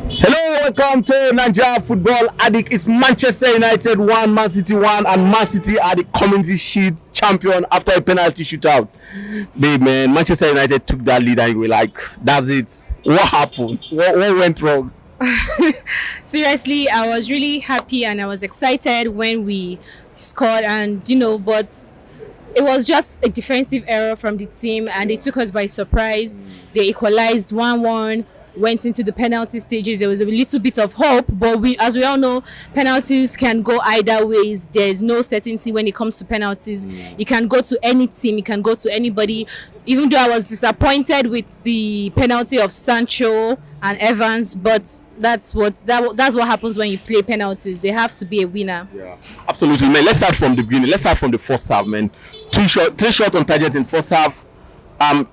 Hello, welcome to Nigeria Football Addict. It's Manchester United 1, Man City 1, and Man City are the Community Shield champion after a penalty shootout. Babe, man, Manchester United took that lead and you were like, that's it. What happened? What went wrong? Seriously, I was really happy and I was excited when we scored, and but it was just a defensive error from the team and they took us by surprise. They equalized 1-1, went into the penalty stages. There was a little bit of hope, but as we all know, penalties can go either ways. There is no certainty when it comes to penalties. It can go to any team, it can go to anybody. Even though I was disappointed with the penalty of Sancho and Evans, but that's what happens when you play penalties. They have to be a winner. Yeah, absolutely, man. Let's start from the beginning. Let's start from the first half, man. Three shots on target in first half.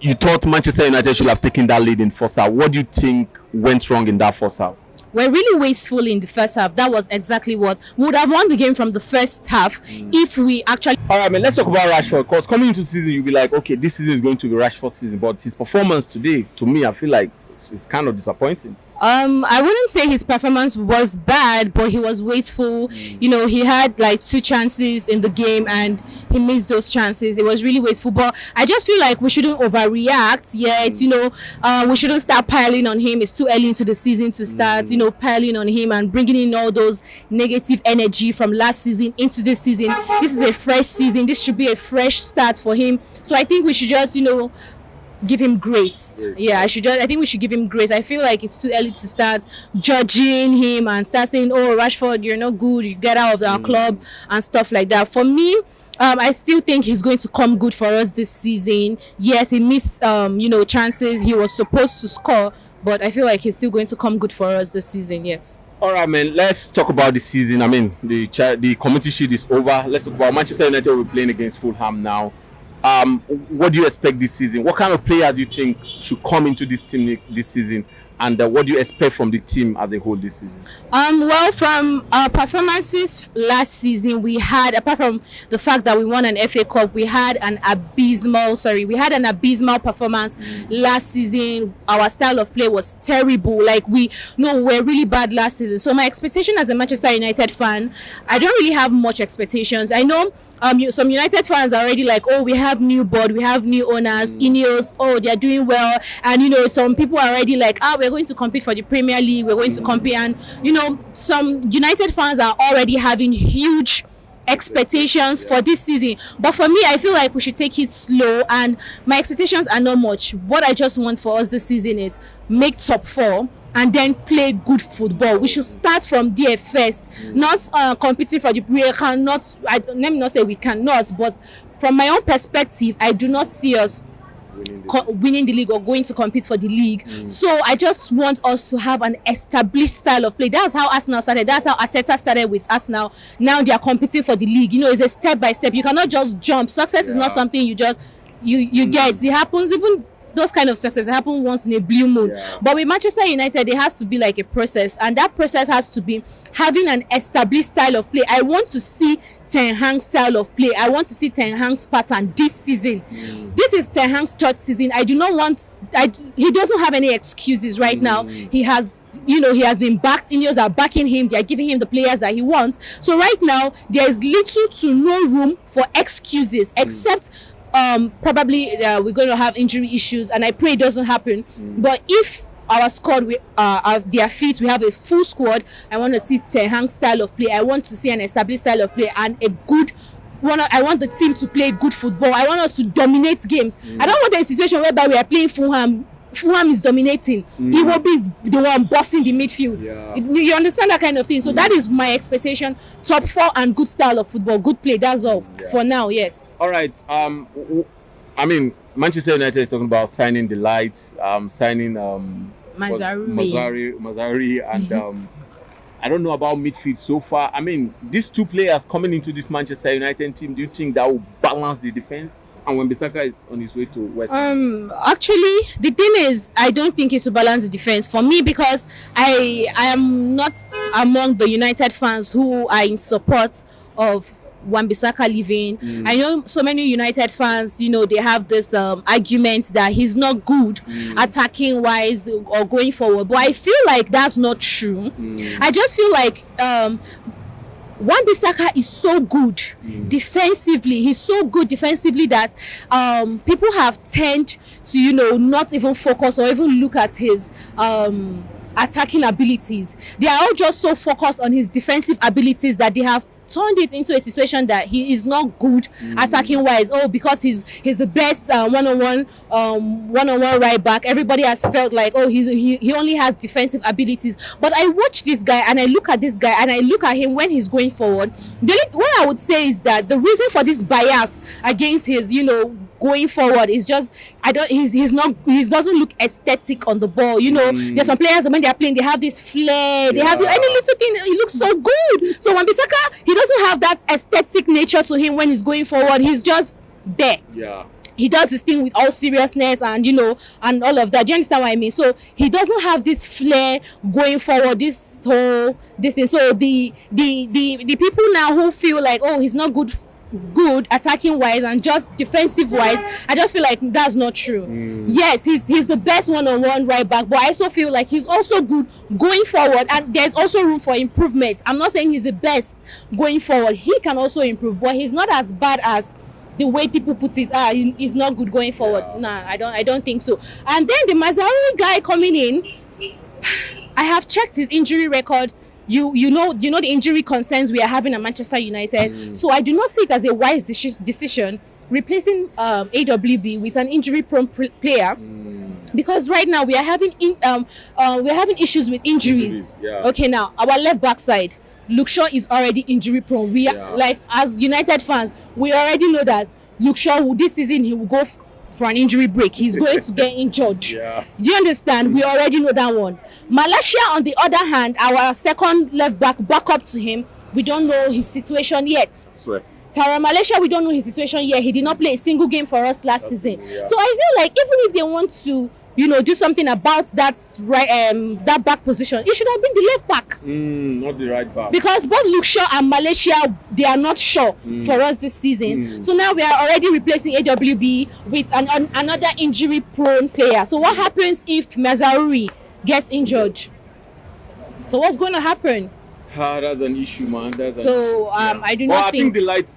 You thought Manchester United should have taken that lead in first half. What do you think went wrong in that first half? We're really wasteful in the first half. That was exactly what we would have won the game from the first half if we actually. All right, man. Let's talk about Rashford. Because coming into the season, you'll be like, okay, this season is going to be Rashford's season. But his performance today, to me, I feel like it's kind of disappointing. I wouldn't say his performance was bad, but he was wasteful. He had like 2 chances in the game and he missed those chances. It was really wasteful. But I just feel like we shouldn't overreact yet. We shouldn't start piling on him. It's too early into the season to start, piling on him and bringing in all those negative energy from last season into this season. This is a fresh season. This should be a fresh start for him. So I think we should just, give him grace. I think we should give him grace. I feel like it's too early to start judging him and start saying, oh, Rashford, you're not good, you get out of our club and stuff like that. For me, I still think he's going to come good for us this season. Yes, he missed chances. He was supposed to score, but I feel like he's still going to come good for us this season. Yes. All right, man. Let's talk about the season. I mean, the Community Shield is over. Let's talk about Manchester United. We're playing against Fulham now. What do you expect this season? What kind of players do you think should come into this team this season? And what do you expect from the team as a whole this season? Well, from our performances last season, we had, apart from the fact that we won an FA Cup, we had an abysmal performance last season. Our style of play was terrible. Like we're really bad last season. So my expectation as a Manchester United fan, I don't really have much expectations. I know some United fans are already like, oh, we have new board, we have new owners, Ineos, oh, they're doing well. And, some people are already like, we're going to compete for the Premier League, we're going to compete. And, some United fans are already having huge expectations for this season. But for me, I feel like we should take it slow, and my expectations are not much. What I just want for us this season is make top 4 and then play good football. We should start from there first, not competing for the let me not say we cannot, but from my own perspective, I do not see us winning the league or going to compete for the league. So I just want us to have an established style of play. That's how Arsenal started. That's how Arteta started with Arsenal. Now they are competing for the league. It's a step by step. You cannot just jump. Success is not something you just you get. It happens. Even those kind of success happen once in a blue moon. But with Manchester United, it has to be like a process, and that process has to be having an established style of play. I want to see Ten Hag's style of play. I want to see Ten Hag's pattern this season. This is Ten Hag's 3rd season. I do not want. He doesn't have any excuses right now. He has, he has been backed. Ineos are backing him. They are giving him the players that he wants. So right now, there is little to no room for excuses, except probably we're going to have injury issues, and I pray it doesn't happen. But if our squad, their feet, we have a full squad, I want to see Ten Hag's style of play. I want to see an established style of play and I want the team to play good football. I want us to dominate games. I don't want a situation whereby we are playing Fulham is dominating. Iwobi is the one bossing the midfield. You understand that kind of thing? So that is my expectation. Top 4 and good style of football, good play. That's all for now. Yes. All right. I mean, Manchester United is talking about signing the lights, signing Mazzari, and I don't know about midfield so far. I mean, these 2 players coming into this Manchester United team, do you think that will balance the defense? And when Bissaka is on his way to West Ham? Actually, the thing is, I don't think it will balance the defense for me, because I am not among the United fans who are in support of Wan-Bissaka leaving. I know so many United fans, you know, they have this argument that he's not good attacking wise or going forward, but I feel like that's not true. I just feel like Wan-Bissaka is so good defensively. He's so good defensively that people have tend to, you know, not even focus or even look at his attacking abilities. They are all just so focused on his defensive abilities that they have turned it into a situation that he is not good attacking wise. Oh, because he's the best one-on-one right back. Everybody has felt like, oh, he only has defensive abilities. But I watch this guy and I look at this guy and I look at him when he's going forward. What I would say is that the reason for this bias against his, you know, going forward is just he doesn't look aesthetic on the ball. You know, there's some players when they're playing, they have this flair, they have any little thing, he looks so good. So Wan-Bissaka, he doesn't have that aesthetic nature to him when he's going forward. He's just there. Yeah. He does his thing with all seriousness and, you know, and all of that. Do you understand what I mean? So he doesn't have this flair going forward, this thing. So the people now who feel like, oh, he's not good attacking wise and just defensive wise, I just feel like that's not true. Yes, he's the best one-on-one right back, but I also feel like he's also good going forward, and there's also room for improvement. I'm not saying he's the best going forward. He can also improve, but he's not as bad as the way people put it. He's not good going forward. Nah, I don't think so. And then the Mazraoui guy coming in, I have checked his injury record. You know the injury concerns we are having at Manchester United. So I do not see it as a wise decision replacing AWB with an injury-prone player, because right now we are having issues with injuries. Okay, now our left back side, Luke Shaw is already injury-prone. We are like, as United fans, we already know that Luke Shaw this season he will go for an injury break. He's going to get injured. Do you understand? We already know that one. Malaysia, on the other hand, our second left back up to him, we don't know his situation yet. Tara Malaysia, we don't know his situation yet. He did not play a single game for us last season. So I feel like even if they want to, you know, do something about that that back position, it should have been the left back, not the right back. Because both Luke Shaw and Malaysia, they are not sure for us this season. So now we are already replacing AWB with another injury-prone player. So what happens if Mazraoui gets injured? So what's going to happen? That's an issue, man. I do not think. I think the light.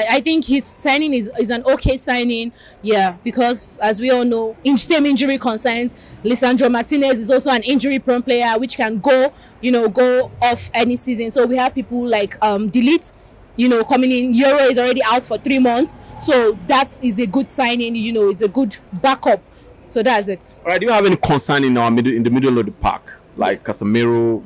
I think his signing is an okay signing. Yeah, because as we all know, same injury concerns. Lisandro Martinez is also an injury-prone player, which can go off any season. So we have people like Delete, coming in. Euro is already out for 3 months, so that is a good signing. It's a good backup. So that's it. All right. Do you have any concern in the middle of the park? Like Casemiro,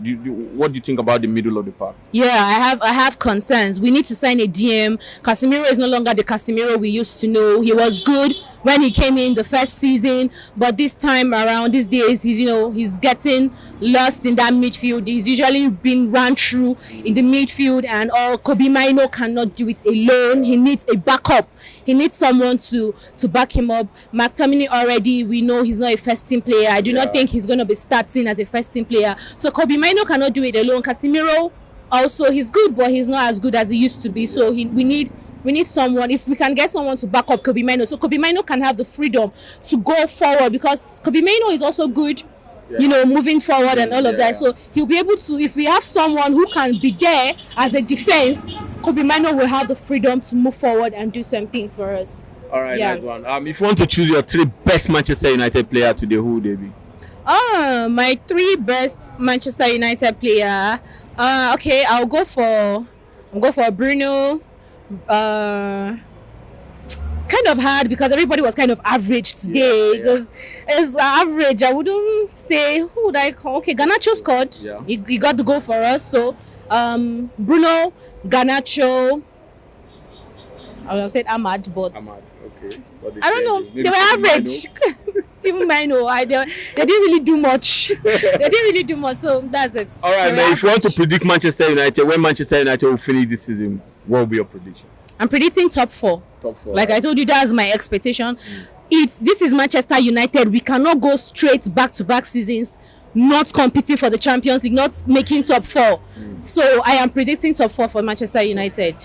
what do you think about the middle of the park? Yeah, I have concerns. We need to sign a DM. Casemiro is no longer the Casemiro we used to know. He was good when he came in the first season, but this time around, these days, he's getting lost in that midfield. He's usually been run through in the midfield, and Kobbie Mainoo cannot do it alone. He needs a backup. He needs someone to back him up. McTominay already, we know he's not a first team player. I do not think he's going to be starting as a first team player. So Kobbie Mainoo cannot do it alone. Casemiro also, he's good, but he's not as good as he used to be. So we need someone. If we can get someone to back up Kobbie Mainoo, so Kobbie Mainoo can have the freedom to go forward, because Kobbie Mainoo is also good, moving forward and all of that. So he'll be able to, if we have someone who can be there as a defense, Kobbie Mainoo will have the freedom to move forward and do some things for us. All right, nice one. If you want to choose your 3 best Manchester United player today, who would they be? My 3 best Manchester United player. Okay, I'll go for Bruno. Kind of hard because everybody was kind of average today. It's average. I wouldn't say who would I call. Okay, Garnacho scored. He got the goal for us. So Bruno, Garnacho. I would have said Ahmad, but okay. I don't know. They were average. Even Mainoo, they didn't really do much. So that's it. All right, man. If you want to predict Manchester United, when Manchester United will finish this season, what will be your prediction? I'm predicting top 4. Like I told you, that's my expectation. This is Manchester United. We cannot go straight back-to-back seasons not competing for the Champions League, not making top 4. So I am predicting top 4 for Manchester United.